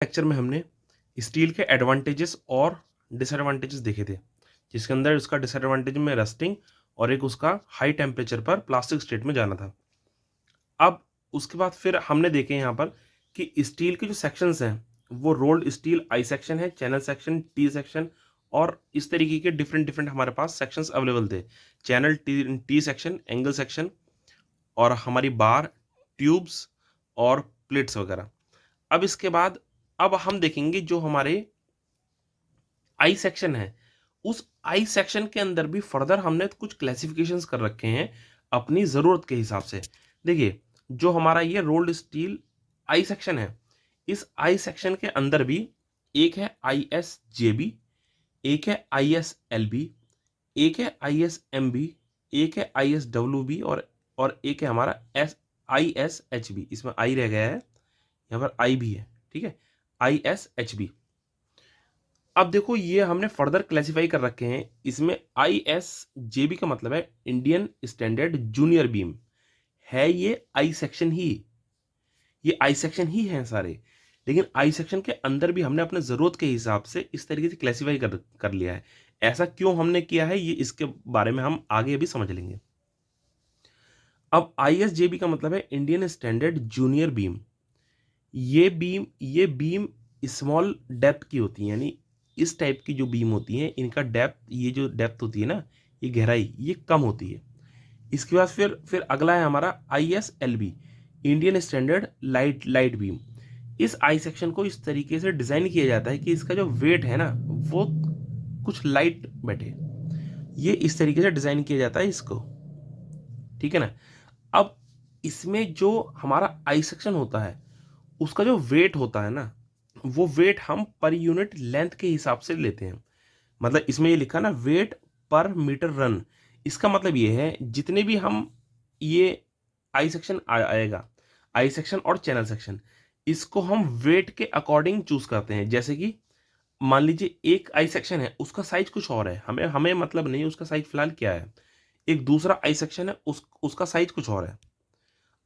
Lecture में हमने steel के एडवांटेजेस और डिसएडवांटेजेस देखे थे, जिसके अंदर उसका डिसएडवांटेज में रस्टिंग और एक उसका हाई टेम्परेचर पर प्लास्टिक स्टेट में जाना था। अब उसके बाद फिर हमने देखे यहाँ पर कि स्टील के जो सेक्शंस हैं वो रोल्ड स्टील आई सेक्शन है, चैनल सेक्शन, टी सेक्शन और इस तरीके के डिफरेंट डिफरेंट हमारे पास सेक्शंस अवेलेबल थे। Channel, T section, angle section और हमारी बार, ट्यूब्स और प्लेट्स वगैरह। अब इसके बाद अब हम देखेंगे जो हमारे आई सेक्शन है, उस आई सेक्शन के अंदर भी फर्दर हमने कुछ क्लासिफिकेशंस कर रखे हैं अपनी ज़रूरत के हिसाब से। देखिए, जो हमारा ये रोल्ड स्टील आई सेक्शन है, इस आई सेक्शन के अंदर भी एक है आई एस जे बी, एक है आई एस एल बी, एक है आई एस एम बी, एक है आई एस डब्ल्यू बी और एक है हमारा S I S H B. इसमें आई रह गया है, यहाँ पर आई भी है, ठीक है, आई एस एच बी। अब देखो, ये हमने फर्दर क्लासिफाई कर रखे हैं। इसमें आई एस जे बी का मतलब है इंडियन स्टैंडर्ड जूनियर बीम है। ये आई सेक्शन ही, ये आई सेक्शन ही है सारे, लेकिन आई सेक्शन के अंदर भी हमने अपने ज़रूरत के हिसाब से इस तरीके से क्लासिफाई कर लिया है। ऐसा क्यों हमने किया है, ये इसके बारे में हम आगे अभी समझ लेंगे। अब आई एस जे बी का मतलब है इंडियन स्टैंडर्ड जूनियर बीम। ये बीम स्मॉल डेप्थ की होती है, यानी इस टाइप की जो बीम होती हैं इनका डेप्थ, ये जो डेप्थ होती है ना, ये गहराई ये कम होती है। इसके बाद फिर अगला है हमारा I S L B, Indian standard light beam. इस आई सेक्शन को इस तरीके से डिज़ाइन किया जाता है कि इसका जो वेट है ना वो कुछ लाइट बैठे। ये इस तरीके से डिज़ाइन किया जाता है इसको, ठीक है ना। अब इसमें जो हमारा आई सेक्शन होता है उसका जो वेट होता है ना, वो वेट हम पर यूनिट लेंथ के हिसाब से लेते हैं। मतलब इसमें ये लिखा ना, वेट पर मीटर रन। इसका मतलब ये है जितने भी हम ये आई सेक्शन आएगा, आई सेक्शन और चैनल सेक्शन, इसको हम वेट के अकॉर्डिंग चूज करते हैं। जैसे कि मान लीजिए एक आई सेक्शन है, उसका साइज कुछ और है, हमें हमें मतलब नहीं उसका साइज फिलहाल क्या है। एक दूसरा आई सेक्शन है, उसका साइज कुछ और है।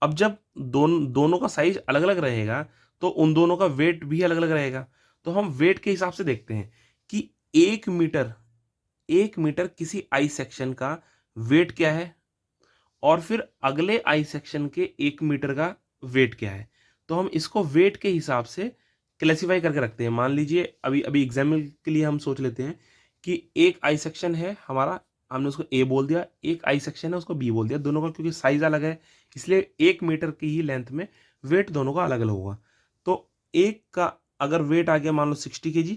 अब जब दोनों का साइज अलग अलग रहेगा तो उन दोनों का वेट भी अलग अलग रहेगा। तो हम वेट के हिसाब से देखते हैं कि एक मीटर किसी आई सेक्शन का वेट क्या है और फिर अगले आई सेक्शन के 1 मीटर का वेट क्या है। तो हम इसको वेट के हिसाब से क्लासिफाई करके रखते हैं। मान लीजिए अभी अभी एग्जाम्पल के लिए हम सोच लेते हैं कि एक आई सेक्शन है हमारा, हमने उसको ए बोल दिया, एक आई सेक्शन है उसको बी बोल दिया। दोनों का क्योंकि साइज अलग है इसलिए 1 मीटर की ही लेंथ में वेट दोनों का अलग अलग होगा। तो एक का अगर वेट आ गया मान लो 60 kg,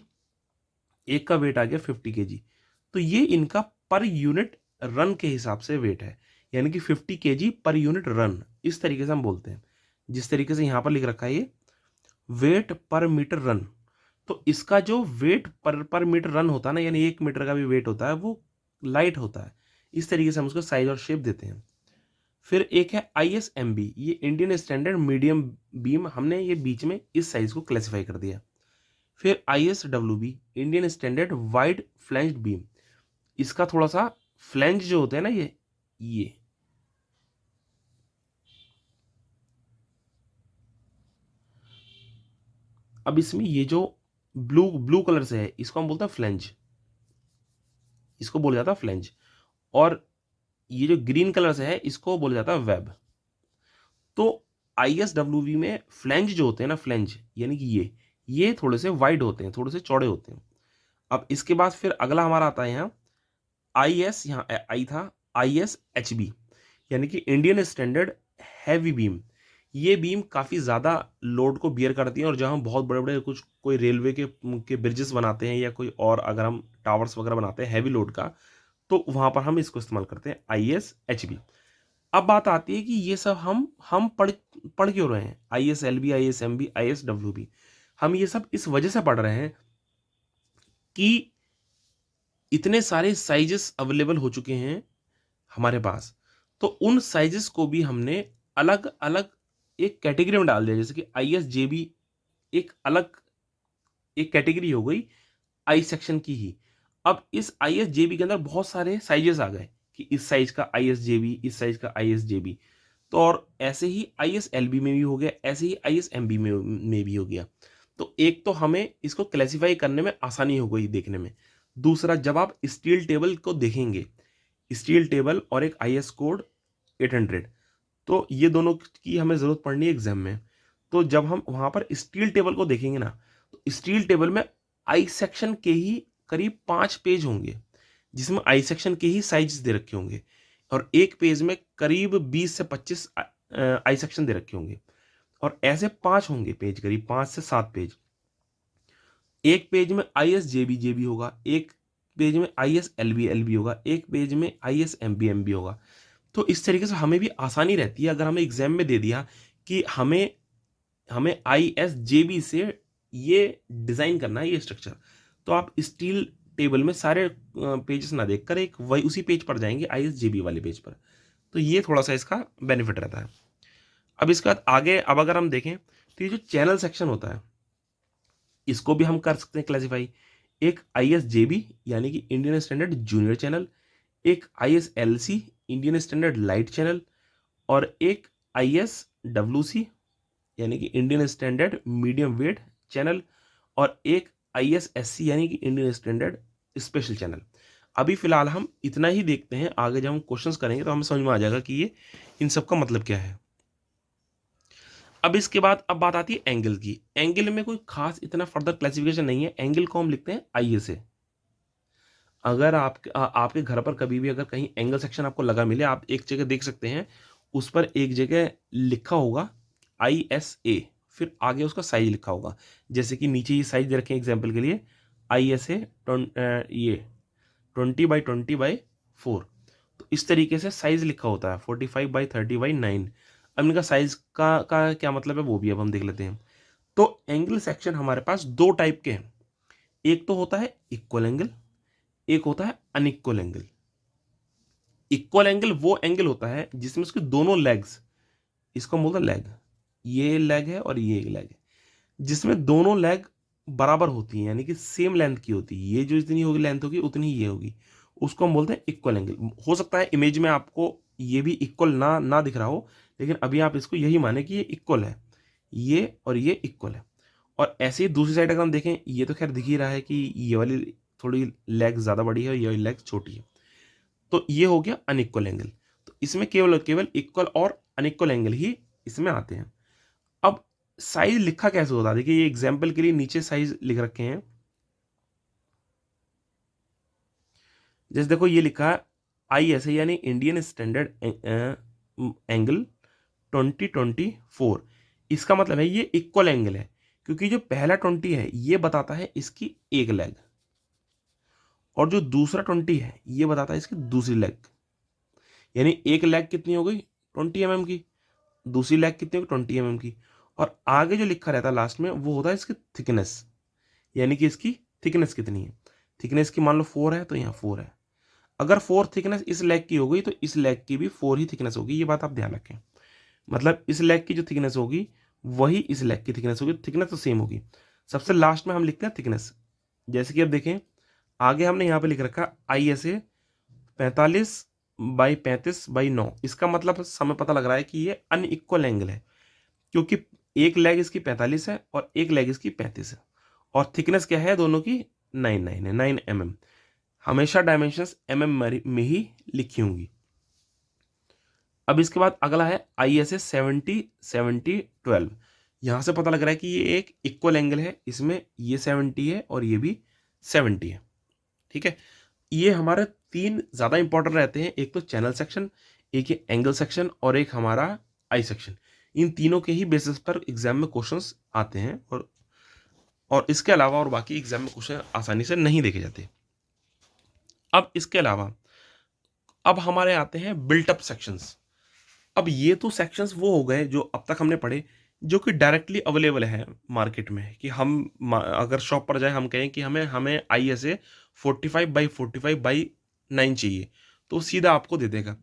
एक का वेट आ गया 50 kg, तो ये इनका पर यूनिट रन के हिसाब से वेट है, यानी कि 50 kg पर यूनिट रन, इस तरीके से हम बोलते हैं। जिस तरीके से यहाँ पर लिख रखा है ये वेट पर मीटर रन, तो इसका जो वेट पर मीटर रन होता है ना, यानी 1 मीटर का भी वेट होता है, वो लाइट होता है। इस तरीके से हम उसको साइज और शेप देते हैं। फिर एक है आई एस एम बी, ये इंडियन स्टैंडर्ड मीडियम बीम, हमने ये बीच में इस साइज को क्लासिफाई कर दिया। फिर I S W B, Indian standard wide flanged beam, इसका थोड़ा सा फ्लैंज जो होते हैं ना ये अब इसमें ये जो ब्लू ब्लू कलर से है इसको हम बोलते हैं फ्लैंज, इसको बोला जाता है फ्लैंज। और ये जो ग्रीन कलर से है इसको बोला जाता है वेब। तो आई एस डब्ल्यू बी में फ्लैंज जो होते हैं ना, फ्लैंज यानी कि ये थोड़े से वाइड होते हैं, थोड़े से चौड़े होते हैं। अब इसके बाद फिर अगला हमारा आता है यहाँ आई एस, यहाँ आई था आई एस एच बी, यानी कि इंडियन स्टैंडर्ड हैवी बीम। ये बीम काफ़ी ज़्यादा लोड को बियर करती है और जहाँ हम बहुत बड़े बड़े कुछ कोई रेलवे के ब्रिजेस बनाते हैं या कोई और अगर हम टावर्स वगैरह बनाते हैं हैवी लोड का, तो वहाँ पर हम इसको इस्तेमाल करते हैं आई एस एच बी। अब बात आती है कि ये सब हम पढ़ क्यों रहे हैं, I S L B, I S M B, I S W B. हम ये सब इस वजह से पढ़ रहे हैं कि इतने सारे साइजेस अवेलेबल हो चुके हैं हमारे पास, तो उन साइजेस को भी हमने अलग अलग एक कैटेगरी में डाल दिया। जैसे कि आई एस जे बी एक अलग एक कैटेगरी हो गई आई सेक्शन की ही। अब इस आई एस जे बी के अंदर बहुत सारे साइजेस आ गए कि इस साइज का आई एस जे बी, इस साइज का आई एस जे बी। तो और ऐसे ही आई एस एल बी में भी हो गया, ऐसे ही आई एस एम बी में भी हो गया। तो एक तो हमें इसको क्लासिफाई करने में आसानी हो गई देखने में। दूसरा, जब आप स्टील टेबल को देखेंगे, स्टील टेबल और एक IS कोड 800, तो ये दोनों की हमें ज़रूरत पड़नी है एग्जाम में। तो जब हम वहाँ पर स्टील टेबल को देखेंगे ना, तो स्टील टेबल में आई सेक्शन के ही करीब 5 पेज होंगे, जिसमें आई सेक्शन के ही साइज दे रखे होंगे, और एक पेज में करीब 20 से 25 आई सेक्शन दे रखे होंगे, और ऐसे 5 होंगे पेज, करीब 5 से 7 पेज। एक पेज में IS JB होगा, एक पेज में IS LB होगा, एक पेज में IS MB होगा। तो इस तरीके से हमें भी आसानी रहती है, अगर हमें एग्जाम में दे दिया कि हमें हमें ISJB से ये डिज़ाइन करना है, ये स्ट्रक्चर, तो आप स्टील टेबल में सारे पेजेस ना देखकर एक वही उसी पेज पर जाएंगे, ISJB वाले पेज पर। तो ये थोड़ा सा इसका बेनिफिट रहता है। अब इसके बाद आगे, अब अगर हम देखें तो ये जो चैनल सेक्शन होता है, इसको भी हम कर सकते हैं क्लासीफाई। एक ISJB यानी कि इंडियन स्टैंडर्ड जूनियर चैनल, एक ISLC Indian standard light channel, और एक ISWC यानी कि Indian standard medium wait channel, और एक ISSC यानी कि इंडियन स्टैंडर्ड स्पेशल चैनल। अभी फिलहाल हम इतना ही देखते हैं, आगे जब हम क्वेश्चंस करेंगे तो हमें समझ में आ जाएगा कि ये इन सब का मतलब क्या है। अब इसके बाद अब बात आती है एंगल की। एंगल में कोई खास इतना फर्दर क्लासिफिकेशन नहीं है, एंगल को हम लिखते हैं ISA। अगर आपके घर पर कभी भी अगर कहीं एंगल सेक्शन आपको लगा मिले, आप एक जगह देख सकते हैं, उस पर एक जगह लिखा होगा ISA, फिर आगे उसका साइज लिखा होगा। जैसे कि नीचे ये साइज दे रखे हैं एग्जाम्पल के लिए, ISA ये 20x20x4। तो इस तरीके से साइज लिखा होता है 45x30x9। अब इनका साइज का क्या मतलब है वो भी अब हम देख लेते हैं। तो एंगल सेक्शन हमारे पास दो टाइप के हैं, एक तो होता है इक्वल एंगल, एक होता है अनइक्वल एंगल। इक्वल एंगल वो एंगल होता है जिसमें उसके दोनों लेग्स, इसको बोलते हैं लेग, ये लेग है और ये लेग है, जिसमें दोनों लेग बराबर होती हैं, यानी कि सेम लेंथ की होती है। ये जो इतनी होगी लेंथ होगी उतनी ही ये होगी, उसको हम बोलते हैं इक्वल एंगल। हो सकता है इमेज में आपको ये भी इक्वल ना दिख रहा हो, लेकिन अभी आप इसको यही माने कि ये इक्वल है, ये और ये इक्वल है। और ऐसे ही दूसरी साइड अगर हम देखें, ये तो खैर दिख ही रहा है कि ये वाली थोड़ी लेग ज़्यादा बड़ी है और ये वाली लेग छोटी है, तो ये हो गया अनइक्वल एंगल। तो इसमें केवल इक्वल और अनइक्वल एंगल ही इसमें आते हैं। अब साइज लिखा कैसे होता है, देखिए ये एग्जाम्पल के लिए नीचे साइज लिख रखे हैं। जैसे देखो ये लिखा है ISA यानी इंडियन स्टैंडर्ड एंगल 2024। इसका मतलब है ये इक्वल एंगल है, क्योंकि जो पहला 20 है ये बताता है इसकी एक लेग, और जो दूसरा 20 है ये बताता है इसकी दूसरी लेग। यानी एक लेग कितनी हो गई 20 mm की, दूसरी लेग कितनी होगी 20 mm की, और आगे जो लिखा रहता है लास्ट में वो होता है इसकी थिकनेस, यानी कि इसकी थिकनेस कितनी है। थिकनेस की मान लो 4 है, तो यहाँ 4 है। अगर 4 थिकनेस इस लेग की हो गई तो इस लेग की भी 4 ही थिकनेस होगी, ये बात आप ध्यान रखें। मतलब इस लेग की जो थिकनेस होगी वही इस लेग की थिकनेस होगी, थिकनेस तो सेम होगी। सबसे लास्ट में हम लिखते हैं थिकनेस। जैसे कि अब देखें, आगे हमने यहाँ पे लिख रखा ISA 45x35x9। इसका मतलब हमें पता लग रहा है कि ये अनइक्वल एंगल है, क्योंकि एक लेग इसकी 45 है और एक लेग इसकी 35 है, और थिकनेस क्या है दोनों की 9 mm। हमेशा डायमेंशंस mm में ही लिखी होंगी। अब इसके बाद अगला है ISA 70-70-12। यहां से पता लग रहा है कि ये एक इक्वल एंगल है, इसमें ये 70 है और ये भी 70 है। ठीक है, ये हमारे तीन ज्यादा इंपॉर्टेंट रहते हैं, एक तो चैनल सेक्शन, एक ये एंगल सेक्शन, और एक हमारा आई सेक्शन। इन तीनों के ही बेसिस पर एग्जाम में क्वेश्चंस आते हैं, और इसके अलावा और बाकी एग्जाम में क्वेश्चन आसानी से नहीं देखे जाते। अब इसके अलावा अब हमारे आते हैं बिल्टअप सेक्शंस। अब ये तो सेक्शंस वो हो गए जो अब तक हमने पढ़े, जो कि डायरेक्टली अवेलेबल है मार्केट में, कि हम अगर शॉप पर जाए हम कहें कि हमें हमें ISA 45x45x9 चाहिए, तो सीधा आपको दे देगा।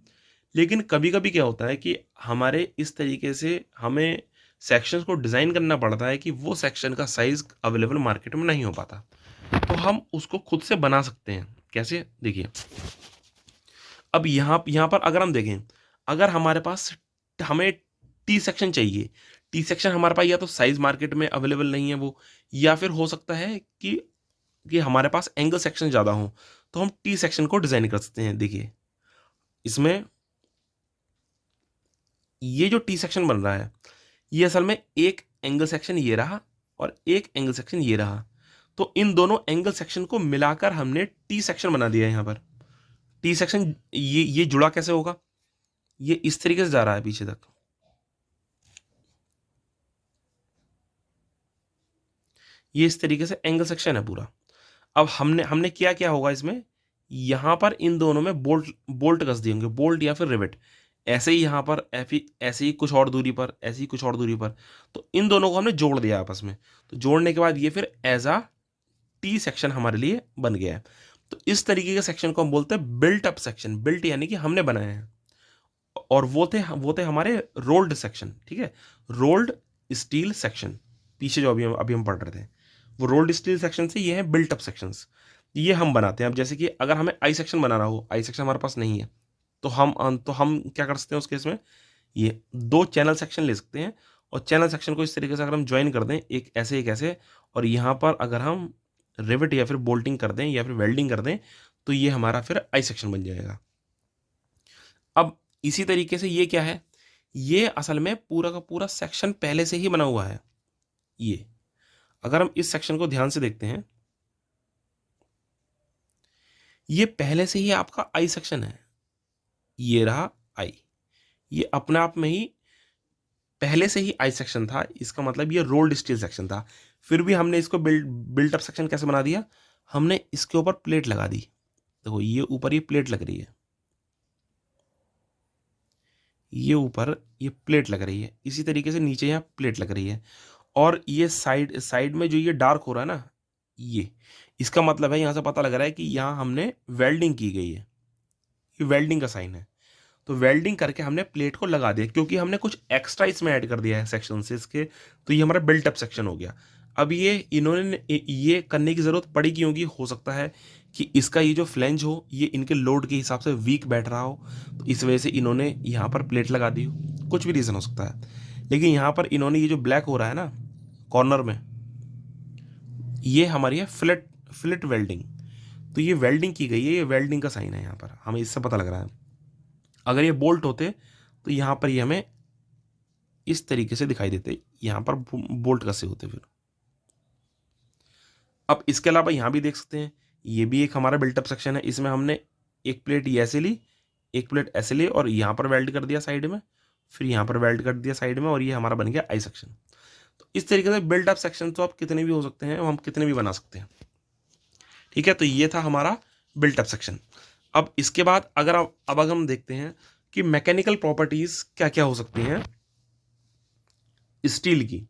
लेकिन कभी कभी क्या होता है कि हमारे इस तरीके से हमें सेक्शंस को डिज़ाइन करना पड़ता है कि वो सेक्शन का साइज अवेलेबल मार्केट में नहीं हो पाता, तो हम उसको खुद से बना सकते हैं। कैसे, देखिए अब यहाँ पर अगर हम देखें, अगर हमारे पास हमें T सेक्शन चाहिए, टी सेक्शन हमारे पास या तो साइज मार्केट में अवेलेबल नहीं है वो, या फिर हो सकता है कि हमारे पास एंगल सेक्शन ज़्यादा हो, तो हम टी सेक्शन को डिज़ाइन कर सकते हैं। देखिए इसमें ये जो टी सेक्शन बन रहा है, ये असल में एक एंगल सेक्शन ये रहा और एक एंगल सेक्शन ये रहा, तो इन दोनों एंगल सेक्शन को मिलाकर हमने टी सेक्शन बना दिया है। यहाँ पर टी सेक्शन ये जुड़ा कैसे होगा, ये इस तरीके से जा रहा है पीछे तक, ये इस तरीके से एंगल सेक्शन है पूरा। अब हमने हमने क्या क्या होगा इसमें, यहां पर इन दोनों में बोल्ट बोल्ट कस दिए होंगे, बोल्ट या फिर रिवेट, ऐसे ही यहां पर ऐसे ही कुछ और दूरी पर, ऐसे ही कुछ और दूरी पर, तो इन दोनों को हमने जोड़ दिया आपस में। तो जोड़ने के बाद ये फिर एज आ टी सेक्शन हमारे लिए बन गया है। तो इस तरीके के सेक्शन को हम बोलते हैं बिल्ट अप सेक्शन। बिल्ट यानी कि हमने बनाए हैं, और वो थे हमारे रोल्ड सेक्शन। ठीक है, रोल्ड स्टील सेक्शन, पीछे जो अभी हम पढ़ रहे थे, वो रोल्ड स्टील सेक्शन से ये है बिल्ट अप सेक्शंस, ये हम बनाते हैं। अब जैसे कि अगर हमें आई सेक्शन बनाना हो, आई सेक्शन हमारे पास नहीं है, तो हम क्या कर सकते हैं उस केस में, ये दो चैनल सेक्शन ले सकते हैं, और चैनल सेक्शन को इस तरीके से अगर हम ज्वाइन कर दें, एक ऐसे, और यहाँ पर अगर हम रिवेट या फिर बोल्टिंग कर दें या फिर वेल्डिंग कर दें, तो ये हमारा फिर आई सेक्शन बन जाएगा। अब इसी तरीके से ये क्या है, ये असल में पूरा का पूरा सेक्शन पहले से ही बना हुआ है। ये अगर हम इस सेक्शन को ध्यान से देखते हैं, ये पहले से ही आपका आई सेक्शन है, ये रहा आई, ये अपने आप में ही पहले से ही आई सेक्शन था। इसका मतलब ये रोल्ड स्टील सेक्शन था। फिर भी हमने इसको बिल्ट अप सेक्शन कैसे बना दिया, हमने इसके ऊपर प्लेट लगा दी। देखो ये ऊपर ये प्लेट लग रही है, ये ऊपर ये प्लेट लग रही है, इसी तरीके से नीचे यहाँ प्लेट लग रही है, और ये साइड साइड में जो ये डार्क हो रहा है ना, ये इसका मतलब है, यहाँ से पता लग रहा है कि यहाँ हमने वेल्डिंग की गई है, ये वेल्डिंग का साइन है। तो वेल्डिंग करके हमने प्लेट को लगा दिया, क्योंकि हमने कुछ एक्स्ट्रा इसमें ऐड कर दिया है सेक्शन से इसके, तो ये हमारा बिल्टअप सेक्शन हो गया। अब ये इन्होंने ये करने की ज़रूरत पड़ी क्योंकि हो सकता है कि इसका ये जो फ्लेंज हो, ये इनके लोड के हिसाब से वीक बैठ रहा हो, तो इस वजह से इन्होंने यहाँ पर प्लेट लगा दी हो, कुछ भी रीज़न हो सकता है। लेकिन यहाँ पर इन्होंने ये जो ब्लैक हो रहा है ना कॉर्नर में, ये हमारी है फ्लिट फ्लिट वेल्डिंग, तो ये वेल्डिंग की गई है, ये वेल्डिंग का साइन है यहाँ पर, हमें इससे पता लग रहा है। अगर ये बोल्ट होते तो यहाँ पर ये हमें इस तरीके से दिखाई देते, यहाँ पर बोल्ट कसे होते फिर। अब इसके अलावा यहाँ भी देख सकते हैं, ये भी एक हमारा बिल्टअप सेक्शन है, इसमें हमने एक प्लेट ये ऐसे ली, एक प्लेट ऐसे ली, और यहाँ पर वेल्ड कर दिया साइड में, फिर यहाँ पर वेल्ड कर दिया साइड में, और ये हमारा बन गया आई सेक्शन। तो इस तरीके से बिल्टअप सेक्शन तो आप कितने भी हो सकते हैं, हम कितने भी बना सकते हैं। ठीक है, तो ये था हमारा बिल्टअप सेक्शन। अब इसके बाद अगर हम देखते हैं कि मैकेनिकल प्रॉपर्टीज क्या क्या हो सकती हैं स्टील की।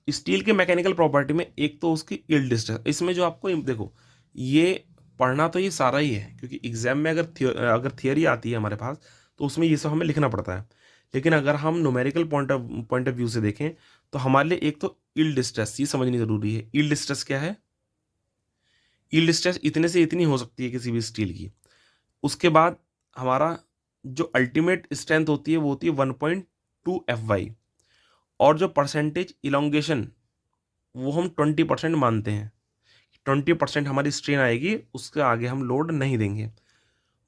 स्टील के मैकेनिकल प्रॉपर्टी में एक तो उसकी यील्ड डिस्टेंस, इसमें जो आपको देखो, ये पढ़ना तो ये सारा ही है, क्योंकि एग्जाम में अगर थियोरी आती है हमारे पास, तो उसमें ये सब हमें लिखना पड़ता है। लेकिन अगर हम न्यूमेरिकल पॉइंट ऑफ व्यू से देखें, तो हमारे लिए एक तो यील्ड स्ट्रेस ये समझनी जरूरी है। यील्ड स्ट्रेस क्या है, यील्ड स्ट्रेस इतने से इतनी हो सकती है किसी भी स्टील की। उसके बाद हमारा जो अल्टीमेट स्ट्रेंथ होती है वो होती है 1.2 FY, और जो परसेंटेज इलोंगेशन वो हम 20% मानते हैं, 20% हमारी स्ट्रेन आएगी, उसके आगे हम लोड नहीं देंगे।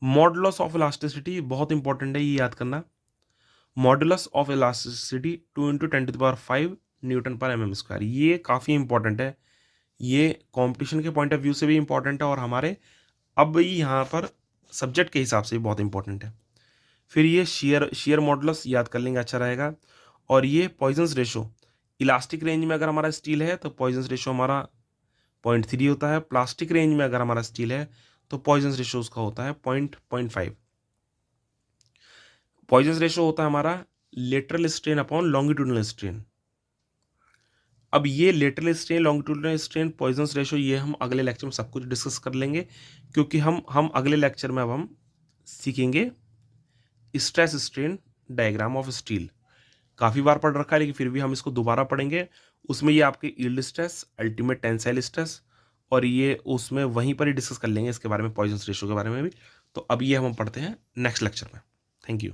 मॉडुलस ऑफ इलास्टिसिटी बहुत इंपॉर्टेंट है, ये याद करना। मॉडुलस ऑफ इलास्टिसिटी 2 × 10⁵ Nm/mm², ये काफ़ी इंपॉर्टेंट है, ये कंपटीशन के पॉइंट ऑफ व्यू से भी इंपॉर्टेंट है, और हमारे अब यहाँ पर सब्जेक्ट के हिसाब से भी बहुत इंपॉर्टेंट है। फिर ये शेयर मॉडुलस याद कर लेंगे, अच्छा रहेगा। और ये पॉइजन्स रेशो, इलास्टिक रेंज में अगर हमारा स्टील है तो पॉइजन्स रेशो हमारा 0.3 होता है, प्लास्टिक रेंज में अगर हमारा स्टील है तो पॉइजन्स रेशो उसका होता है 0.5। पॉइजन्स रेशो होता है हमारा lateral strain upon longitudinal strain. अब ये lateral strain, longitudinal strain, Poisson's ratio, ये हम अगले लेक्चर में सब कुछ डिस्कस कर लेंगे, क्योंकि हम अगले लेक्चर में अब हम सीखेंगे stress strain diagram of steel. काफ़ी बार पढ़ रखा है, लेकिन फिर भी हम इसको दोबारा पढ़ेंगे। उसमें ये आपके yield stress, ultimate tensile stress, और ये उसमें वहीं पर ही डिस्कस कर लेंगे इसके बारे में, पॉइजन्स रेशो के बारे में भी। तो अब ये हम पढ़ते हैं नेक्स्ट लेक्चर में। Thank you.